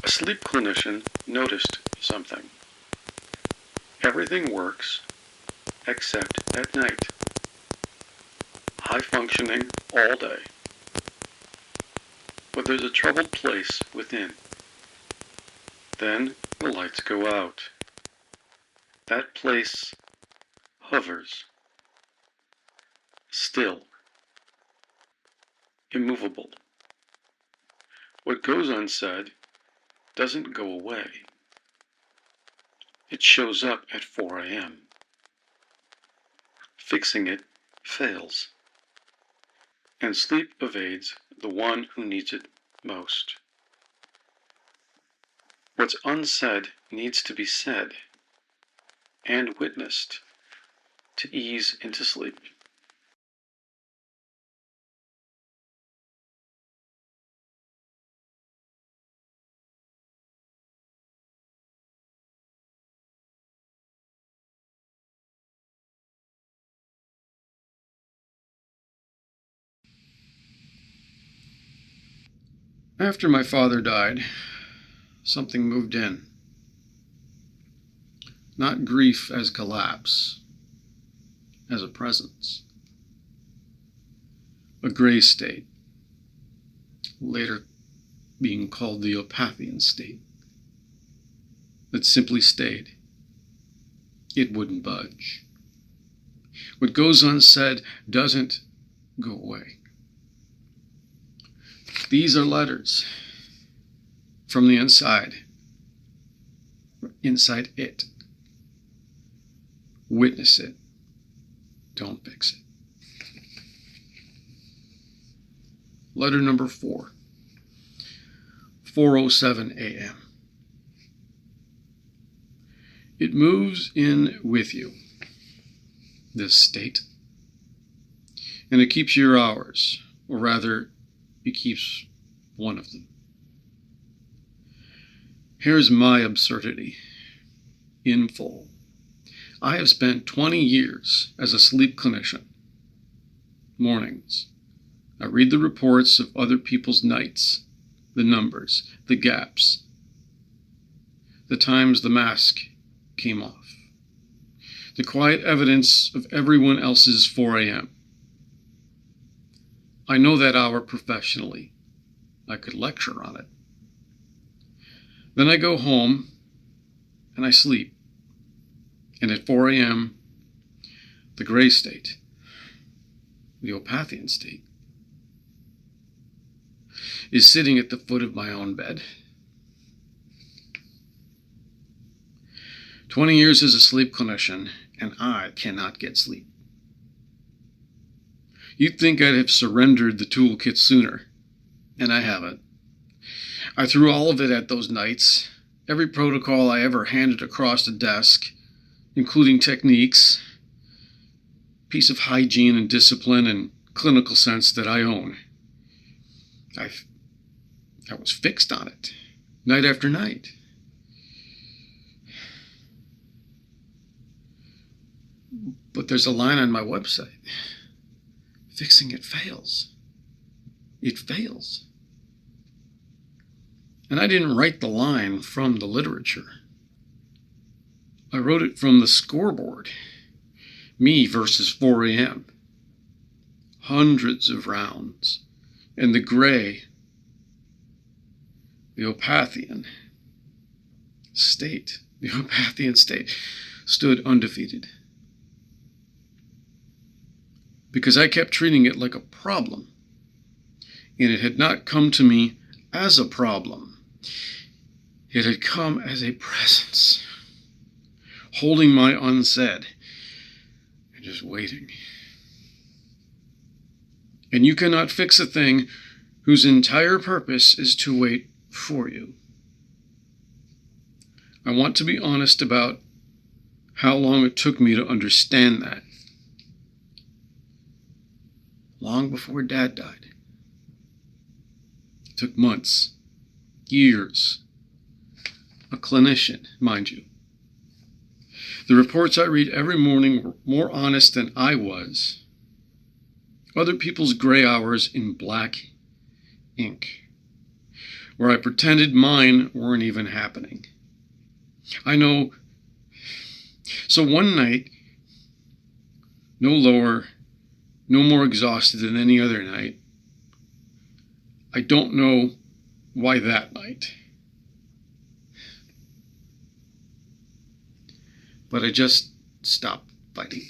A sleep clinician noticed something. Everything works except at night. High functioning all day. But there's a troubled place within. Then the lights go out. That place hovers. Still. Immovable. What goes unsaid doesn't go away. It shows up at 4 a.m. Fixing it fails. And sleep evades the one who needs it most. What's unsaid needs to be said and witnessed to ease into sleep. After my father died, something moved in. Not grief as collapse, as a presence. A gray state, later being called the Opathian State, that simply stayed. It wouldn't budge. What goes unsaid doesn't go away. These are letters from the inside it. Witness it. Don't fix it. Letter number 4, 4:07 a.m. It moves in with you, this state, and it keeps your hours, or rather, it keeps one of them. Here's my absurdity, in full. I have spent 20 years as a sleep clinician. Mornings, I read the reports of other people's nights, the numbers, the gaps, the times the mask came off, the quiet evidence of everyone else's 4 a.m. I know that hour professionally. I could lecture on it. Then I go home and I sleep. And at 4 a.m., the gray state, the Opathian state, is sitting at the foot of my own bed. 20 years as a sleep clinician, and I cannot get sleep. You'd think I'd have surrendered the toolkit sooner, and I haven't. I threw all of it at those nights, every protocol I ever handed across the desk, including techniques, piece of hygiene and discipline and clinical sense that I own. I was fixed on it, night after night. But there's a line on my website. Fixing it fails. It fails. And I didn't write the line from the literature. I wrote it from the scoreboard. Me versus 4 a.m. Hundreds of rounds. And the gray, the Opathian state, stood undefeated. Because I kept treating it like a problem. And it had not come to me as a problem. It had come as a presence, holding my unsaid and just waiting. And you cannot fix a thing whose entire purpose is to wait for you. I want to be honest about how long it took me to understand that. Long before Dad died. It took months, years. A clinician, mind you. The reports I read every morning were more honest than I was. Other people's gray hours in black ink. where I pretended mine weren't even happening. I know. So one night, no lower, no more exhausted than any other night. I don't know why that night. But I just stopped fighting.